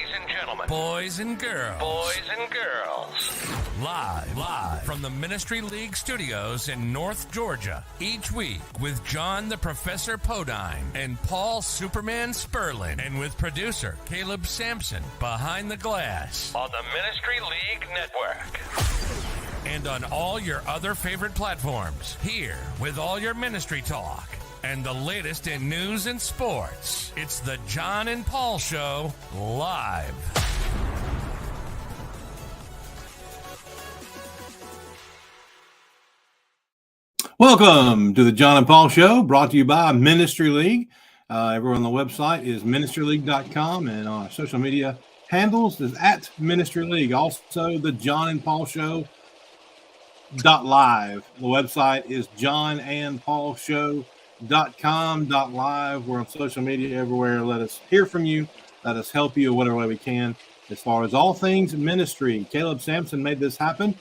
Ladies and gentlemen, boys and girls, live from the Ministry League studios in North Georgia, each week with John the Professor Podein and Paul Superman Spurlin, and with producer Caleb Sampson behind the glass on the Ministry League Network. And on all your other favorite platforms, here with all your ministry talk and the latest in news and sports. It's the John and Paul Show live. Welcome to the John and Paul Show, brought to you by Ministry League. Everyone on the website is ministryleague.com, and on our social media handles is at Ministry League. Also, the John and Paul Show .live. The website is johnandpaulshow.com.live. We're on social media everywhere. Let us hear from you. Let us help you in whatever way we can as far as all things ministry. Caleb Sampson made this happen.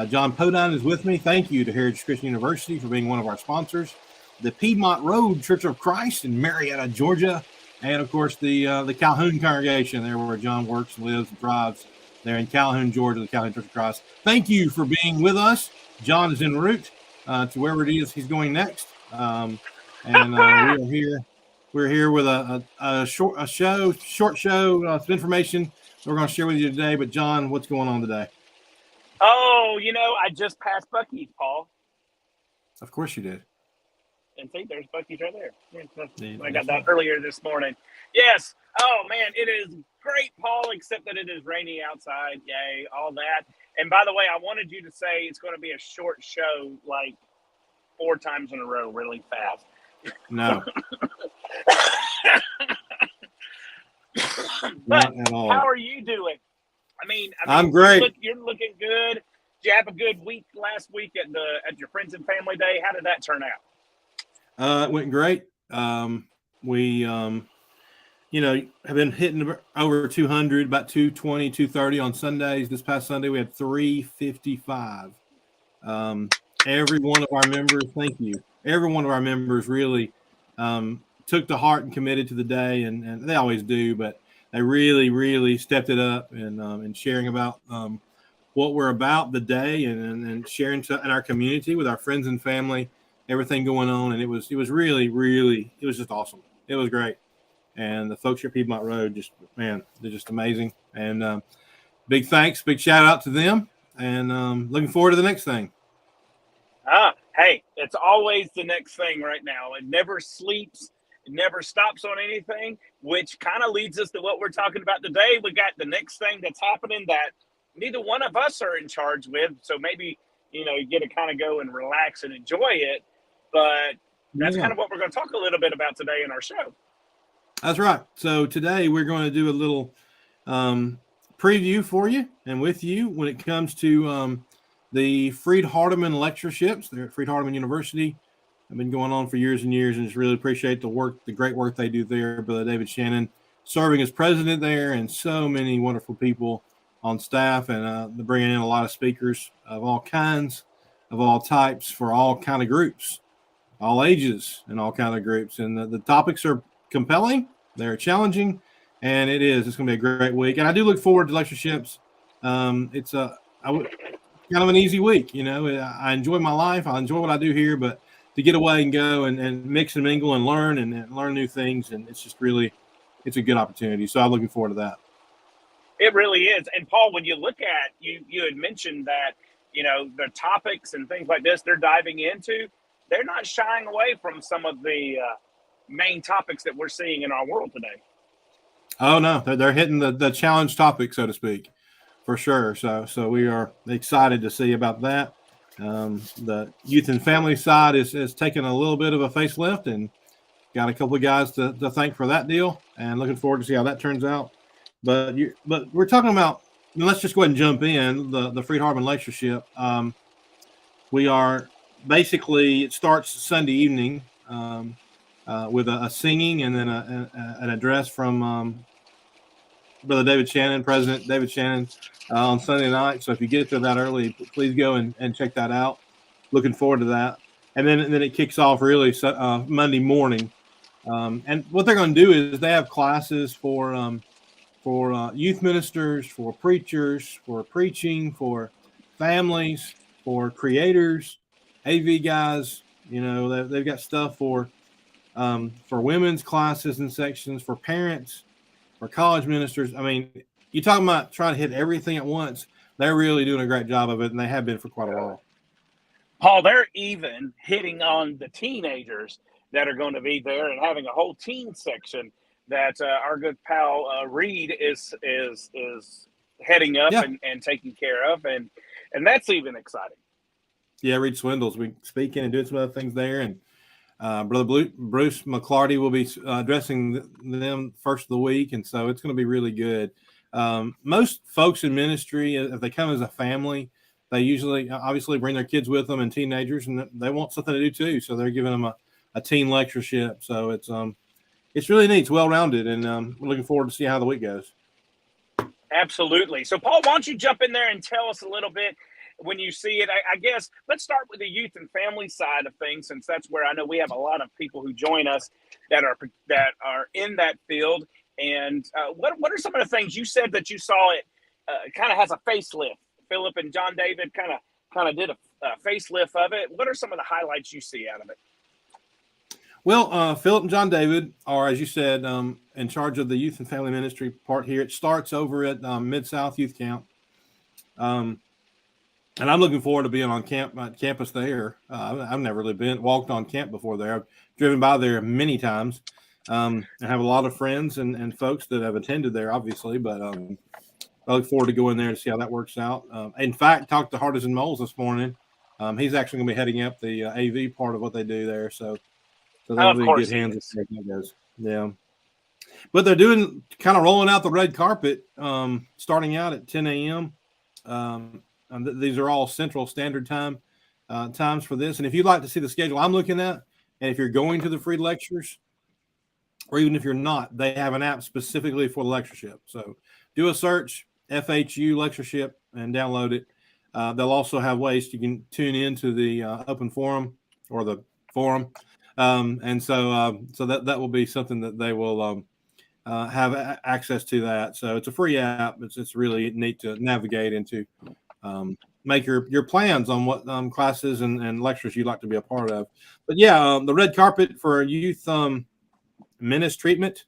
John Podein is with me. Thank you to Heritage Christian University for being one of our sponsors. The Piedmont Road Church of Christ in Marietta, Georgia. And, of course, the Calhoun congregation there where John works, lives, and thrives. There in Calhoun, Georgia, the Calhoun Church of Christ. Thank you for being with us. John is en route to wherever it is he's going next. We are here. We're here with a short show, some information we're going to share with you today. But John, what's going on today? Oh, I just passed Buc-ee's, Paul. Of course you did. And see, there's Buc-ee's right there. I got that earlier this morning. Yes. Oh, man, it is great, Paul, except that it is rainy outside. Yay, all that. And by the way, I wanted you to say it's going to be a short show, like 4 times in a row, really fast. No. But not at all. How are you doing? I mean, I'm great. You're looking good. Did you have a good week last week at your Friends and Family Day? How did that turn out? It went great. We have been hitting over 200, about 220, 230 on Sundays. This past Sunday, we had 355. Every one of our members, thank you. Every one of our members really took to heart and committed to the day, and they always do, but they really, really stepped it up and sharing about what we're about the day and sharing in our community with our friends and family, everything going on. And it was really, really, it was just awesome. It was great. And the folks here at Piedmont Road, they're just amazing. And big thanks, big shout out to them. And looking forward to the next thing. Hey, it's always the next thing right now. It never sleeps. It never stops on anything, which kind of leads us to what we're talking about today. We got the next thing that's happening that neither one of us are in charge with. So maybe, you get to kind of go and relax and enjoy it. But that's kind of what we're going to talk a little bit about today in our show. That's right. So today we're going to do a little preview for you and with you when it comes to the Freed-Hardeman lectureships. They're at Freed-Hardeman University. Have been going on for years and years, and just really appreciate the great work they do there. Brother David Shannon serving as president there, and so many wonderful people on staff, and they're bringing in a lot of speakers of all kinds, of all types, for all kind of groups, all ages, and all kind of groups. And the topics are compelling, they're challenging, and it's going to be a great week. And I do look forward to lectureships. It's kind of an easy week. I enjoy my life. I enjoy what I do here, but to get away and go and mix and mingle and learn and learn new things, and it's just really, it's a good opportunity. So I'm looking forward to that. It really is. And Paul, when you look at, you had mentioned that, the topics and things like this they're diving into, they're not shying away from some of the main topics that we're seeing in our world today. Oh, no, they're hitting the challenge topic, so to speak, for sure. So we are excited to see about that. The youth and family side is taking a little bit of a facelift, and got a couple of guys to thank for that deal, and looking forward to see how that turns out. But we're talking about, let's just go ahead and jump in the Freed-Hardeman lectureship. We are basically, it starts Sunday evening with a singing and then an address from Brother David Shannon, President David Shannon, on Sunday night. So if you get there that early, please go and check that out. Looking forward to that. And then it kicks off really Monday morning. And what they're going to do is they have classes for for youth ministers, for preachers, for preaching, for families, for creators, AV guys. You know, they've got stuff for women's classes and sections, for parents, for college ministers. I mean, you talking about trying to hit everything at once. They're really doing a great job of it, and they have been for quite a while. Paul, they're even hitting on the teenagers that are going to be there and having a whole teen section that our good pal Reed is heading up and taking care of, and that's even exciting. Yeah, Reed Swindles will be speaking and doing some other things there, and Brother Bruce McClarty will be addressing them first of the week, and so it's going to be really good. Most folks in ministry, if they come as a family, they usually obviously bring their kids with them and teenagers, and they want something to do too. So they're giving them a teen lectureship. So it's really neat. It's well-rounded, and we're looking forward to see how the week goes. Absolutely. So, Paul, why don't you jump in there and tell us a little bit when you see it? I guess let's start with the youth and family side of things, since that's where I know we have a lot of people who join us that are in that field. And what are some of the things you said that you saw it kind of has a facelift? Philip and John David kind of did a facelift of it. What are some of the highlights you see out of it? Well, Philip and John David are, as you said, in charge of the youth and family ministry part here. It starts over at Mid-South Youth Camp. And I'm looking forward to being on campus there. I've never really walked on camp before there. I've driven by there many times. I have a lot of friends and folks that have attended there, obviously, but I look forward to going there to see how that works out. In fact, talked to Hardest and Moles this morning. He's actually going to be heading up the AV part of what they do there. So that'll be good hands as that goes. Yeah. But they're doing kind of rolling out the red carpet, starting out at 10 a.m. These are all Central Standard Time times for this. And if you'd like to see the schedule I'm looking at, and if you're going to the free lectures, or even if you're not, they have an app specifically for the lectureship. So do a search, FHU lectureship, and download it. They'll also have ways you can tune into the open forum or the forum. And so that will be something that they will have access to that. So it's a free app. It's really neat to navigate into, make your plans on what classes and lectures you'd like to be a part of. But yeah, the red carpet for youth menace treatment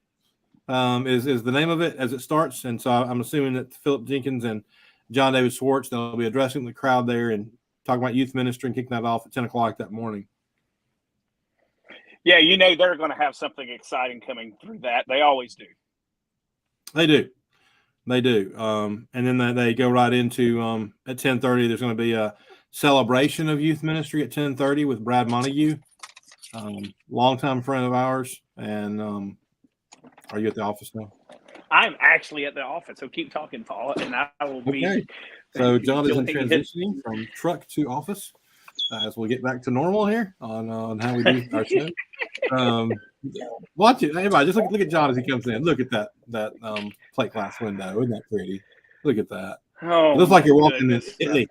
is the name of it as it starts. And so I'm assuming that Philip Jenkins and John David Swartz, they'll be addressing the crowd there and talking about youth ministry and kicking that off at 10 o'clock that morning. Yeah, you know they're going to have something exciting coming through that. They always do. They do. And then they go right into at 10:30. There's going to be a celebration of youth ministry at 10:30 with Brad Montague, longtime friend of ours. And are you at the office now? I'm actually at the office, so keep talking, Paul, and I will be. Okay. So John is transitioning from truck to office as we get back to normal here on how we do our show. Watch it, everybody. Just look at John as he comes in. Look at that plate glass window. Isn't that pretty? Look at that. Oh, it looks like you're walking in Italy.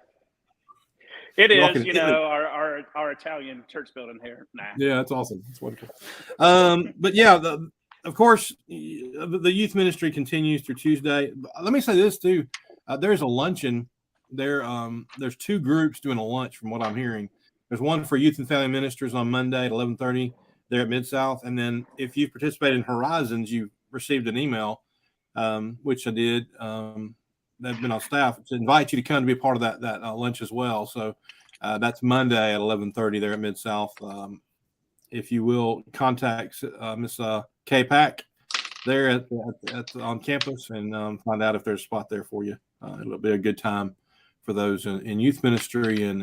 It is, our Italian church building here. Nah. Yeah, that's awesome. It's wonderful. But yeah, of course, the youth ministry continues through Tuesday. Let me say this too: there's a luncheon. There's two groups doing a lunch, from what I'm hearing. There's one for youth and family ministers on Monday at 11:30 there at Mid-South, and then if you've participated in Horizons, you received an email, which I did. They've been on staff to invite you to come to be a part of that lunch as well. So that's Monday at 11:30 there at Mid-South. If you will contact Miss Kay Pack there on campus and find out if there's a spot there for you. It'll be a good time for those in youth ministry and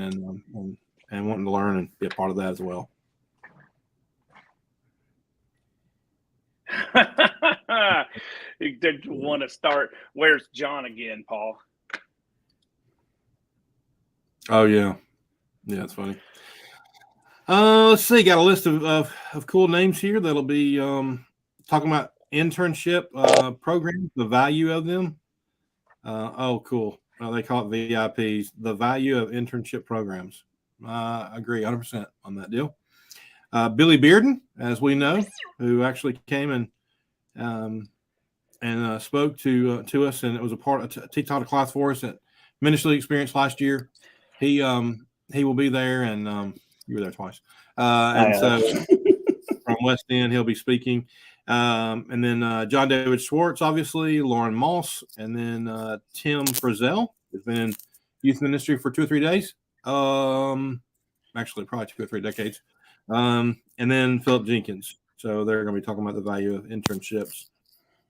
wanting to learn and be a part of that as well. You did want to start. Where's John again, Paul? Oh yeah, it's funny. Let's see. Got a list of cool names here that'll be talking about internship programs, the value of them. Cool. They call it VIPs, the value of internship programs. I agree 100% on that deal. Billy Bearden, as we know, who actually came and and spoke to us, and it was a part of he taught a class for us at Ministry Experience last year. He will be there, and you were there twice, and so from West End he'll be speaking, and then John David Schwartz, obviously, Lauren Moss, and then Tim Frizzell, who's been in youth ministry for 2 or 3 days, actually probably 2 or 3 decades, and then Philip Jenkins. So they're going to be talking about the value of internships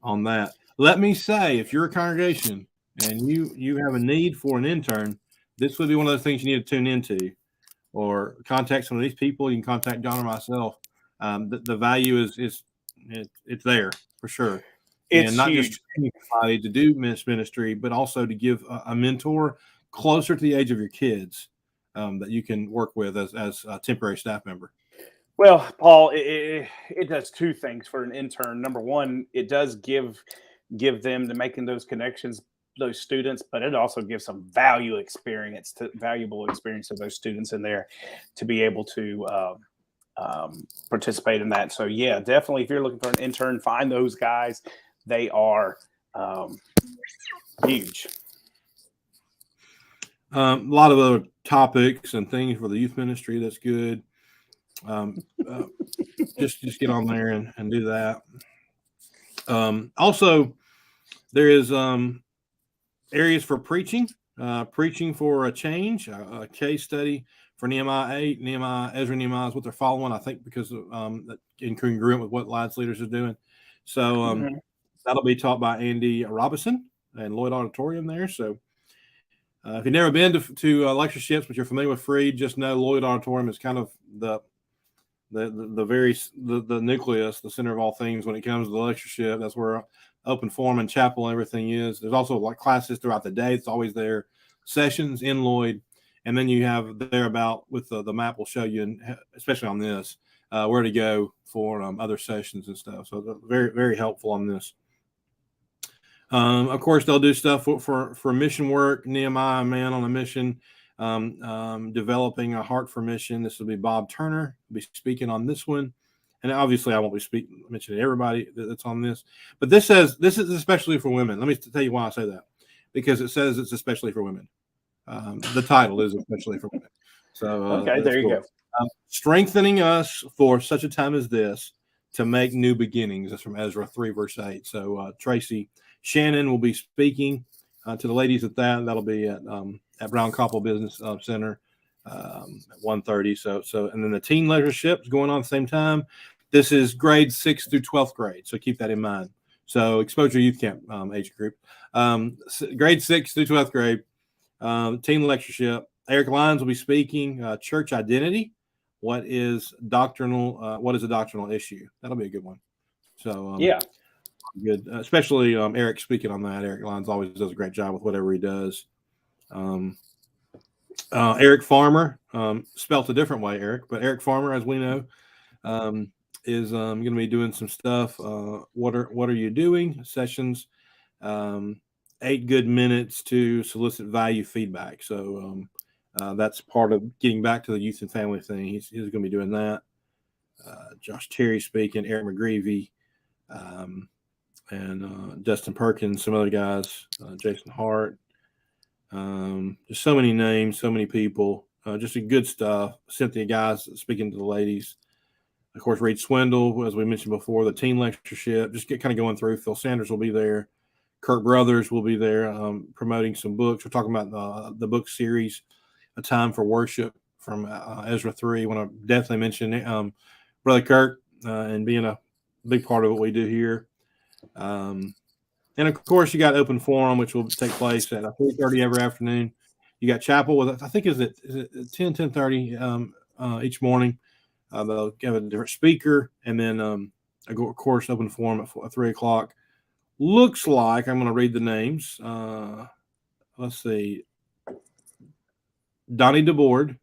on that. Let me say, if you're a congregation and you have a need for an intern, this would be one of those things you need to tune into, or contact some of these people. You can contact John or myself. The value is it's there for sure. It's and not huge. just anybody to do ministry, but also to give a mentor closer to the age of your kids that you can work with as a temporary staff member. Well, Paul, it does two things for an intern. Number one, it does give them to making those connections, those students, but it also gives some valuable experience to those students in there to be able to participate in that. So yeah, definitely, if you're looking for an intern, find those guys. They are huge. A lot of other topics and things for the youth ministry. That's good. Just get on there and do that. Also, there is areas for preaching for a change, a case study for Nehemiah 8, Ezra, Nehemiah is what they're following, I think, because incongruent with what Lions Leaders is doing. So that'll be taught by Andy Robinson and Lloyd Auditorium there. So if you've never been to lectureships, but you're familiar with Freed, just know Lloyd Auditorium is kind of the nucleus, the center of all things when it comes to the lectureship. That's where open forum and chapel and everything is. There's also like classes throughout the day. It's always there. Sessions in Lloyd, and then you have thereabout with the map will show you, and especially on this, where to go for other sessions and stuff. So they're very, very helpful on this. Of course, they'll do stuff for mission work. Nehemiah, man on a mission, developing a heart for mission. This will be Bob Turner will be speaking on this one. And obviously, I won't be mentioning everybody that's on this. But this says this is especially for women. Let me tell you why I say that. Because it says it's especially for women. The title is especially for women. So okay, there you go. Strengthening us for such a time as this to make new beginnings. That's from Ezra 3, verse 8. So Tracy Shannon will be speaking to the ladies at that. That'll be at Brown Koppel Business Center at 1:30. So and then the teen leadership is going on at the same time. This is grades 6th through 12th grade. So keep that in mind. So Exposure Youth Camp age group. Grade 6th through 12th grade. Teen lectureship. Eric Lyons will be speaking church identity. What is a doctrinal issue? That'll be a good one. So yeah. Good, especially Eric speaking on that. Eric Lyons always does a great job with whatever he does. Eric Farmer, spelt a different way, Eric, but Eric Farmer, as we know, is going to be doing some stuff. What are you doing? Sessions, 8 good minutes to solicit value feedback. So that's part of getting back to the youth and family thing. He's going to be doing that. Josh Terry speaking, Eric McGreevy, and Dustin Perkins, some other guys, Jason Hart. Just so many names, so many people, just a good stuff. Cynthia guys speaking to the ladies. Of course, Reed Swindle, as we mentioned before, the teen lectureship, just kind of going through. Phil Sanders will be there. Kirk Brothers will be there promoting some books. We're talking about the book series, A Time for Worship from Ezra 3. I want to definitely mention Brother Kirk and being a big part of what we do here. And of course, you got open forum, which will take place at 3:30 every afternoon. You got chapel with, I think, is it 10:30 each morning. They'll have a different speaker, and then of course, open forum at 3 o'clock. Looks like I'm going to read the names. Let's see. Donnie DeBoard,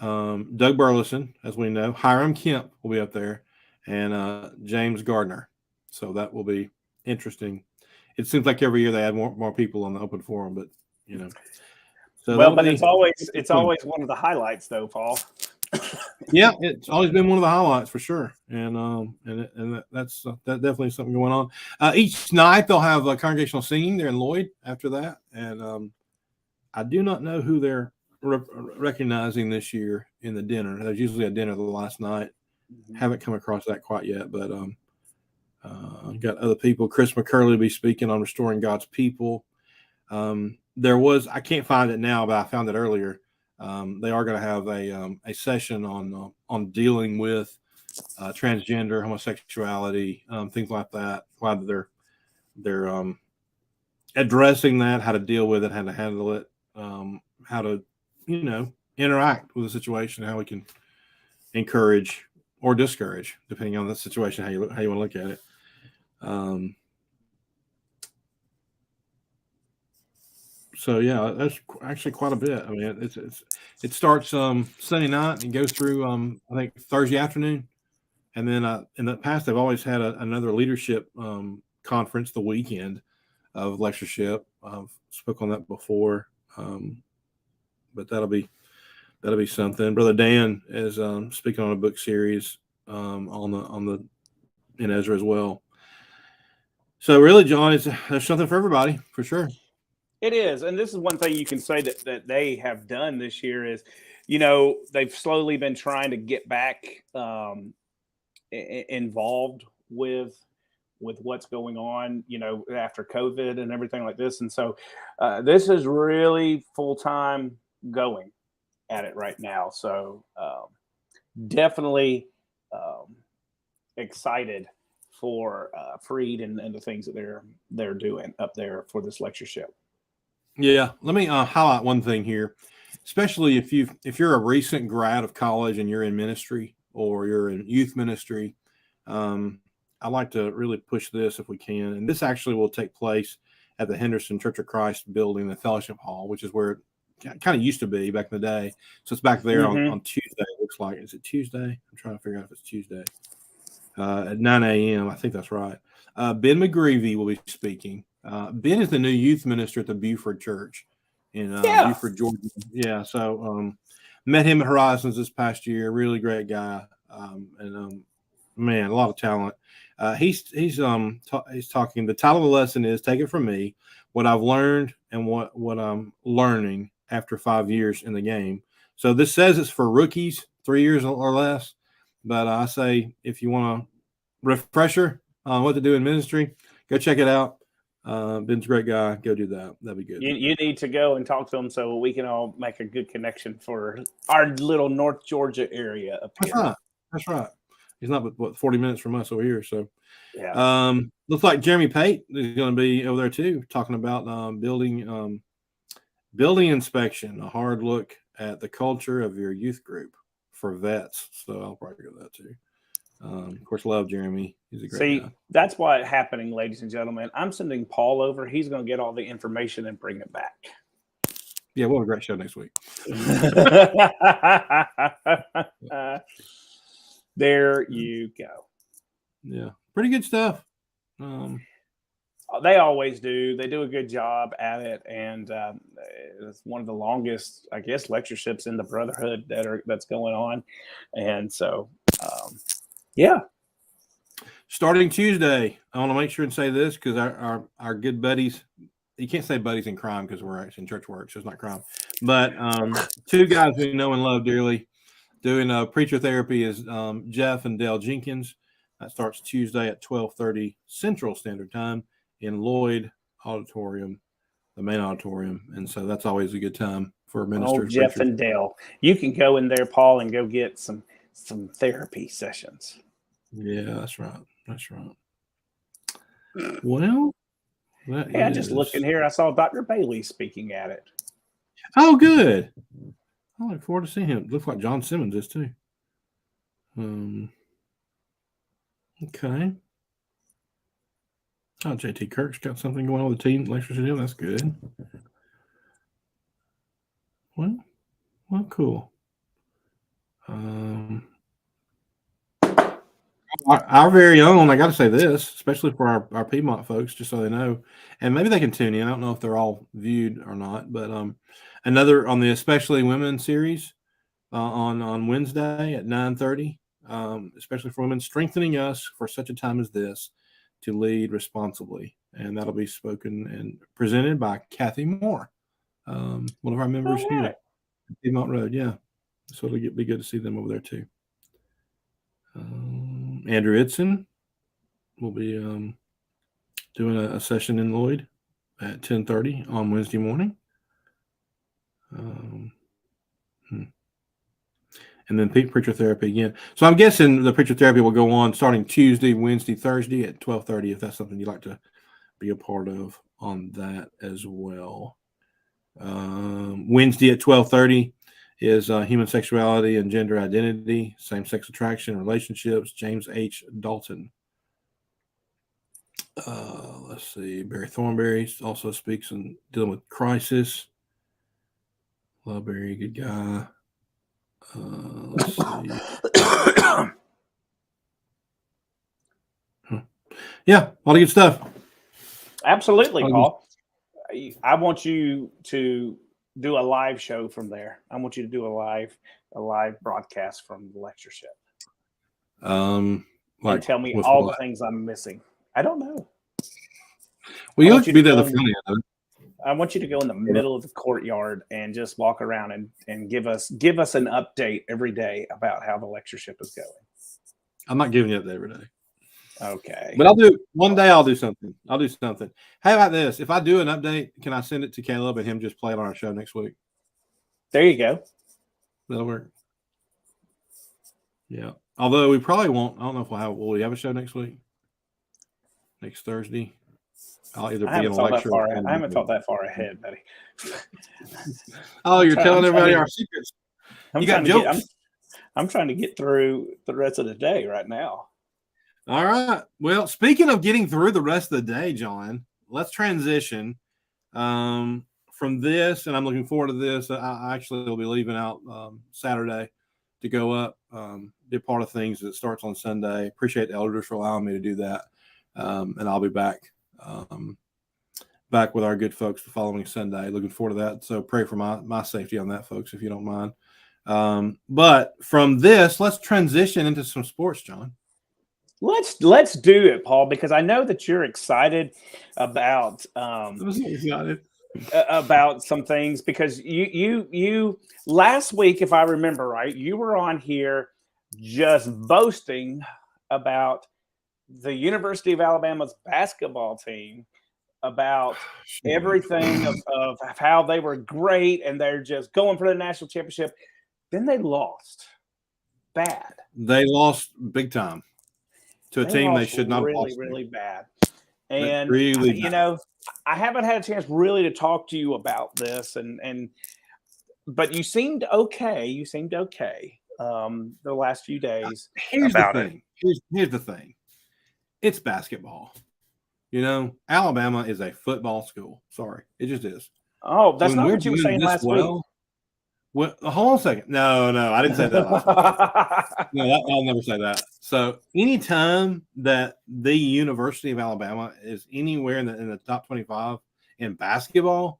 Doug Burleson, as we know. Hiram Kemp will be up there, and James Gardner. So that will be interesting. It seems like every year they add more people on the open forum, but So well, but it's always one of the highlights, though, Paul. Yeah, it's always been one of the highlights for sure, that's that definitely something going on. Each night they'll have congregational singing there in Lloyd after that, and I do not know who they're recognizing this year in the dinner. There's usually a dinner the last night. Haven't come across that quite yet, but got other people. Chris McCurley will be speaking on restoring God's people. There was, I can't find it now, but I found it earlier. They are going to have a session on dealing with transgender, homosexuality, things like that. Why they're addressing that, how to deal with it, how to handle it, how to interact with the situation, how we can encourage or discourage, depending on the situation, how you want to look at it. So yeah, that's actually quite a bit. I mean, it starts Sunday night and goes through I think Thursday afternoon, and then in the past they've always had another leadership conference the weekend of lectureship. I've spoke on that before, but that'll be something. Brother Dan is speaking on a book series on the in Ezra as well. So really, John, there's something for everybody for sure. It is, and this is one thing you can say that they have done this year is, they've slowly been trying to get back involved with what's going on, after COVID and everything like this, and so this is really full time going at it right now. So definitely excited for Freed and the things that they're doing up there for this lectureship. Yeah, let me highlight one thing here, especially if you're a recent grad of college and you're in ministry or you're in youth ministry. I like to really push this if we can, and this actually will take place at the Henderson Church of Christ building, the Fellowship Hall, which is where it kind of used to be back in the day. So it's back there on Tuesday. It looks like. Is it Tuesday? I'm trying to figure out if it's Tuesday. At 9 a.m. I think that's right. Ben McGreevy will be speaking. Ben is the new youth minister at the Buford Church in Buford, Georgia. Yeah, so met him at Horizons this past year. Really great guy, man, a lot of talent. He's talking. The title of the lesson is "Take It From Me: What I've Learned and what I'm learning after 5 years in the game." So this says it's for rookies, 3 years or less. But I say if you want a refresher on what to do in ministry, go check it out. Ben's a great guy. Go do that. That'd be good. You need to go and talk to him so we can all make a good connection for our little North Georgia area up here. That's right. He's not but 40 minutes from us over here. So yeah. Looks like Jeremy Pate is going to be over there too, talking about building inspection, a hard look at the culture of your youth group for vets. So I'll probably go to that too. Of course, love Jeremy. He's a great guy. That's what's happening, ladies and gentlemen. I'm sending Paul over. He's going to get all the information and bring it back. Yeah, we'll have a great show next week. There you go. Yeah, pretty good stuff. They always do. They do a good job at it, and it's one of the longest, I guess, lectureships in the Brotherhood that's going on, and so. Yeah. Starting Tuesday, I want to make sure and say this because our good buddies, you can't say buddies in crime because we're actually in church work, so it's not crime. But two guys we know and love dearly doing preacher therapy is Jeff and Dale Jenkins. That starts Tuesday at 12:30 Central Standard Time in Lloyd Auditorium, the main auditorium. And so that's always a good time for ministers. Jeff and Dale. You can go in there, Paul, and go get some therapy sessions. Yeah, that's right. That's right. Well, I just looked in here. I saw Dr. Bailey speaking at it. Oh, good. I look forward to seeing him. Looks like John Simmons is too. Okay. Oh, JT Kirk's got something going on with the team lectures to do. That's good. Well, cool. Our very own, I got to say this, especially for our Piedmont folks, just so they know, and maybe they can tune in. I don't know if they're all viewed or not, but another on the Especially Women series, on Wednesday at 9:30, especially for women, strengthening us for such a time as this to lead responsibly. And that'll be spoken and presented by Kathy Moore, one of our members here at Piedmont Road. Yeah. So it'll be good to see them over there too. Andrew Itson will be doing a session in Lloyd at 10:30 on Wednesday morning. And then preacher therapy again. So I'm guessing the preacher therapy will go on starting Tuesday, Wednesday, Thursday at 12:30. If that's something you'd like to be a part of on that as well. Wednesday at 12:30 is human sexuality and gender identity, same-sex attraction, relationships. James H. Dalton. Let's see. Barry Thornberry also speaks on dealing with crisis. Love Barry, good guy. Let's see. Yeah, all the good stuff. Absolutely, Paul. I want you to do a live show from there. I want you to do a live broadcast from the lectureship. And tell me all the things I'm missing. I don't know. Well, you have to be there the front end. I want you to go in the middle of the courtyard and just walk around and give us an update every day about how the lectureship is going. I'm not giving you that every day. Okay. But I'll do something. I'll do something. How about this? If I do an update, can I send it to Caleb and him just play it on our show next week? There you go. That'll work. Yeah. Although we probably won't. I don't know if will we have a show next week? Next Thursday? I'll either be in a lecture. I haven't thought that far ahead, buddy. Oh, you're telling everybody our secrets. You got jokes. I'm trying to get through the rest of the day right now. All right. Well, speaking of getting through the rest of the day, John, let's transition from this, and I'm looking forward to this. I actually will be leaving out Saturday to go up, be part of things that starts on Sunday. Appreciate the elders for allowing me to do that, and I'll be back with our good folks the following Sunday. Looking forward to that. So pray for my safety on that, folks, if you don't mind. But from this, let's transition into some sports, John. Let's do it, Paul, because I know that you're excited about about some things, because you last week, if I remember right, you were on here just boasting about the University of Alabama's basketball team, about everything of how they were great and they're just going for the national championship. Then they lost bad. They lost big time to a team they should not have lost. Really bad. And you know, I haven't had a chance really to talk to you about this, but you seemed okay. The last few days. Here's the thing. It's basketball. You know, Alabama is a football school. Sorry, it just is. Oh, that's not what you were saying last week. Well, hold on a second. No, I didn't say that last week. No, I'll never say that. So anytime that the University of Alabama is anywhere in the top 25 in basketball,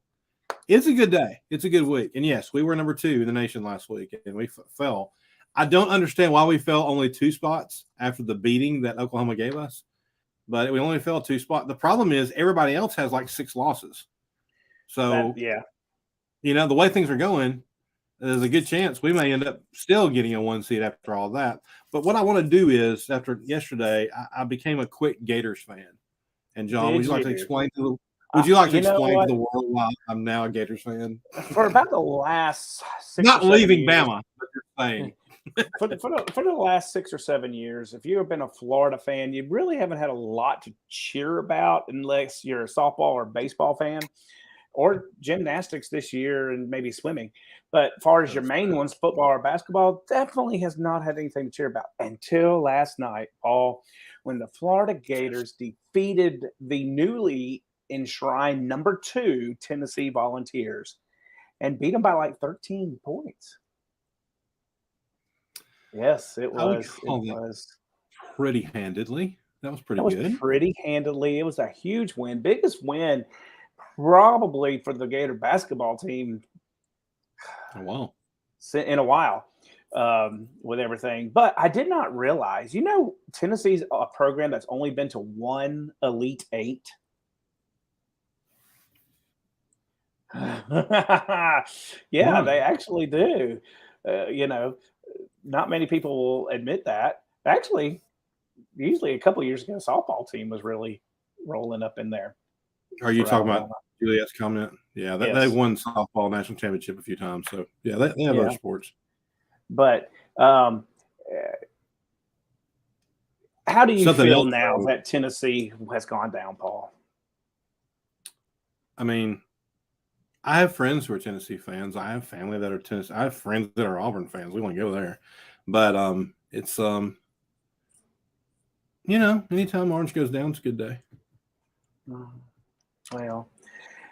it's a good day. It's a good week. And yes, we were number 2 in the nation last week, and we fell. I don't understand why we fell only 2 spots after the beating that Oklahoma gave us, but we only fell 2 spots. The problem is everybody else has like 6 losses. So, you know, the way things are going, there's a good chance we may end up still getting a 1 seed after all that. But what I want to do is, after yesterday, I became a quick Gators fan. And John, would you like to explain to the world why I'm now a Gators fan? For about the last 6 not leaving Bama, but you're saying. for the last 6 or 7 years, if you have been a Florida fan, you really haven't had a lot to cheer about unless you're a softball or baseball fan, or gymnastics this year and maybe swimming. But as far as your main ones, football or basketball, definitely has not had anything to cheer about until last night, Paul, when the Florida Gators defeated the newly enshrined number 2 Tennessee Volunteers and beat them by like 13 points. Yes, it was pretty handedly. That was pretty good. Pretty handedly. It was a huge win. Biggest win probably for the Gator basketball team in a while. with everything. But I did not realize, Tennessee's a program that's only been to one Elite Eight. Yeah, they actually do. Not many people will admit that. Actually, usually a couple of years ago, softball team was really rolling up in there. Are you talking about Juliet's comment? Yeah, they won softball national championship a few times. So yeah, they have other sports. But how do you feel now that Tennessee has gone down, Paul? I mean, I have friends who are Tennessee fans. I have family that are Tennessee. I have friends that are Auburn fans. We want to go there, but it's anytime Orange goes down, it's a good day. Well,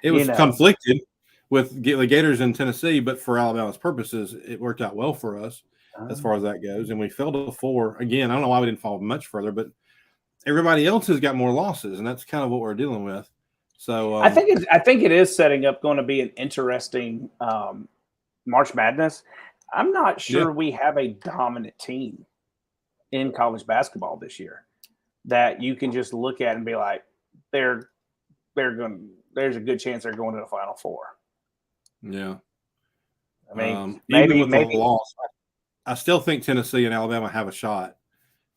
it was conflicted with the Gators in Tennessee, but for Alabama's purposes, it worked out well for us as far as that goes. And we fell to 4 again. I don't know why we didn't fall much further, but everybody else has got more losses, and that's kind of what we're dealing with. So I think it is setting up going to be an interesting March Madness. I'm not sure we have a dominant team in college basketball this year that you can just look at and be like, there's a good chance they're going to the Final Four. Yeah. I mean, maybe the loss, I still think Tennessee and Alabama have a shot.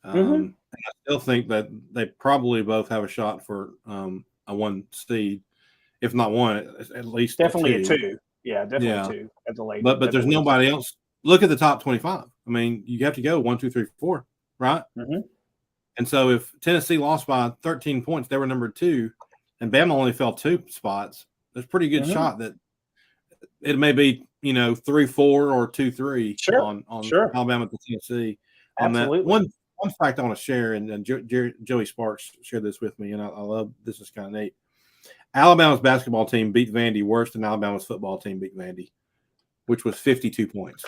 And I still think that they probably both have a shot for a 1 seed, if not 1, at least definitely a 2. Yeah, definitely 2 at the latest. But there's nobody else. Look at the top 25. I mean, you have to go 1, 2, 3, 4, right? Mm-hmm. And so if Tennessee lost by 13 points, they were number 2, and Bama only fell 2 spots. There's a pretty good shot that it may be 3-4 or 2-3 on Alabama to Tennessee. Absolutely. One fact I want to share, and Joey Sparks shared this with me, and I love this. Is kind of neat. Alabama's basketball team beat Vandy worse than Alabama's football team beat Vandy, which was 52 points.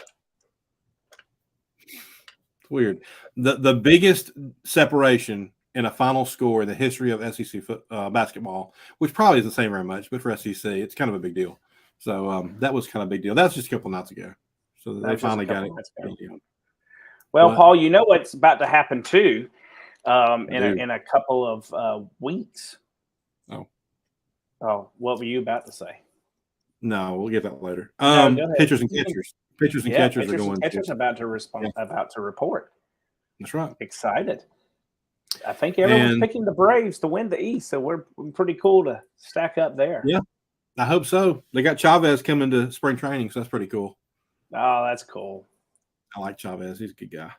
It's weird. The biggest separation in a final score in the history of SEC basketball, which probably isn't saying very much, but for SEC, it's kind of a big deal. So that was kind of a big deal. That was just a couple nights ago. So they finally got it. Well, Paul, you know what's about to happen too in a couple of weeks. Oh, what were you about to say? No, we'll get that later. Pitchers and catchers. Pitchers and catchers are going. Catchers about to respond. About to report. That's right. Excited. I think everyone's picking the Braves to win the East, so we're pretty cool to stack up there. Yeah, I hope so. They got Chavez coming to spring training, so that's pretty cool. Oh, that's cool. I like Chavez. He's a good guy.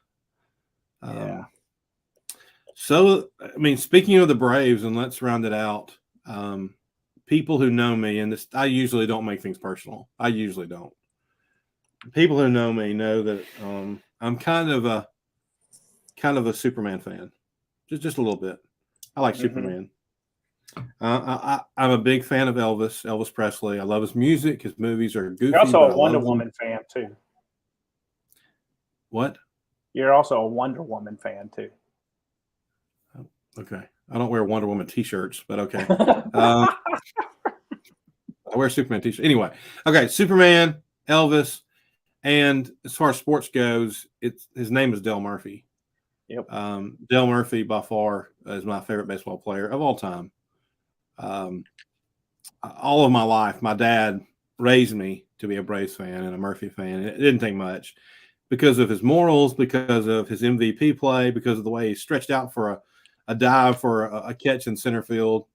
Yeah. So, I mean, speaking of the Braves, and let's round it out. People who know me, and I usually don't make things personal. I usually don't. People who know me know that I'm kind of a Superman fan, just a little bit. I like Superman. I'm a big fan of Elvis Presley. I love his music. His movies are goofy. You're also a Wonder Woman fan too. What? You're also a Wonder Woman fan too. Okay. I don't wear Wonder Woman t-shirts, but okay. I wear Superman t-shirts. Anyway, okay, Superman, Elvis, and as far as sports goes, his name is Dale Murphy. Yep. Dale Murphy, by far, is my favorite baseball player of all time. All of my life, my dad raised me to be a Braves fan and a Murphy fan. It didn't take much because of his morals, because of his MVP play, because of the way he stretched out for a dive for a catch in center field.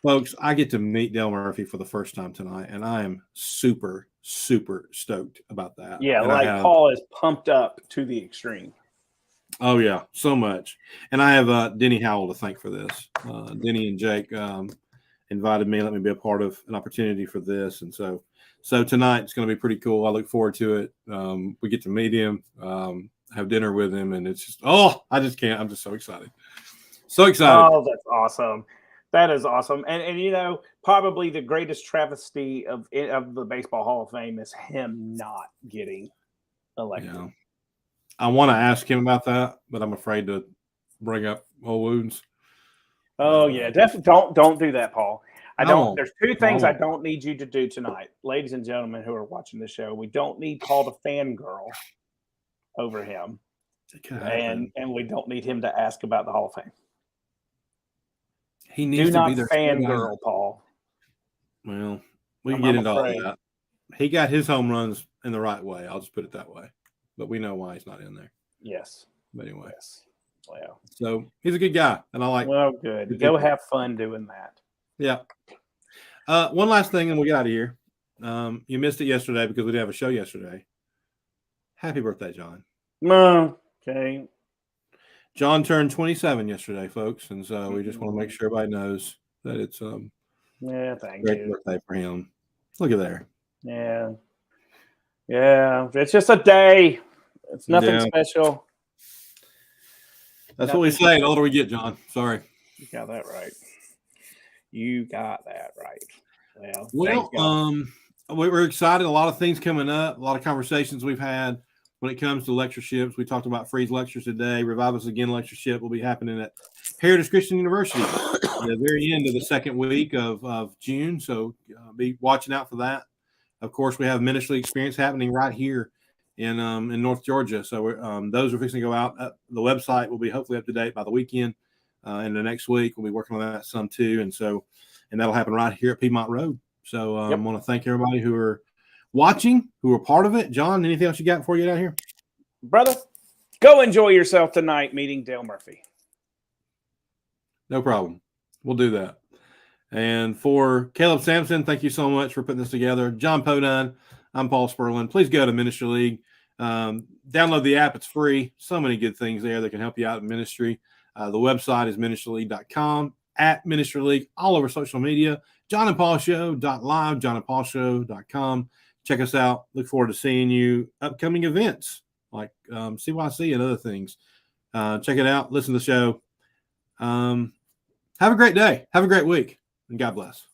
Folks, I get to meet Dale Murphy for the first time tonight, and I am super, super stoked about that. Yeah, and Paul is pumped up to the extreme. Oh, yeah, so much. And I have Denny Howell to thank for this. Denny and Jake invited me, let me be a part of an opportunity for this. And so tonight it's going to be pretty cool. I look forward to it. We get to meet him, have dinner with him, and it's just, I just can't. I'm just so excited. So excited. Oh, that's awesome. That is awesome. And probably the greatest travesty of the Baseball Hall of Fame is him not getting elected. Yeah. I want to ask him about that, but I'm afraid to bring up old wounds. Oh, yeah. Definitely don't do that, Paul. There's two things I don't need you to do tonight, ladies and gentlemen who are watching the show. We don't need Paul to fangirl over him, and we don't need him to ask about the Hall of Fame. He needs to be there. Fangirl, Paul. Well, we can get into all that. He got his home runs in the right way. I'll just put it that way. But we know why he's not in there. Yes. But anyway. Yes. Well. So he's a good guy, and I like. Well, good. Go have fun doing that. Yeah. One last thing, and we'll get out of here. You missed it yesterday because we didn't have a show yesterday. Happy birthday, John. Okay. John turned 27 yesterday, folks, and so we just want to make sure everybody knows that it's thank great you. birthday for him. Look at there. Yeah. It's just a day. It's nothing special. That's what we say. The older we get, John. Sorry. You got that right. Well, we're excited. A lot of things coming up. A lot of conversations we've had when it comes to lectureships. We talked about Freeze lectures today. Revive Us Again lectureship will be happening at Heritage Christian University at the very end of the second week of June. So be watching out for that. Of course, we have ministry experience happening right here in North Georgia. So those are fixing to go out. The website will be hopefully up to date by the weekend. And the next week we'll be working on that some too. And that'll happen right here at Piedmont Road. So I want to thank everybody who are watching, who are part of it. John, anything else you got before you get out of here? Brother, go enjoy yourself tonight meeting Dale Murphy. No problem. We'll do that. And for Caleb Sampson, thank you so much for putting this together. John Podein, I'm Paul Spurlin. Please go to Ministry League. Download the app. It's free. So many good things there that can help you out in ministry. The website is ministryleague.com, at Ministry League, all over social media. JohnandPaulShow.live, JohnandPaulShow.com. Check us out. Look forward to seeing you upcoming events like CYC and other things. Check it out. Listen to the show. Have a great day. Have a great week. And God bless.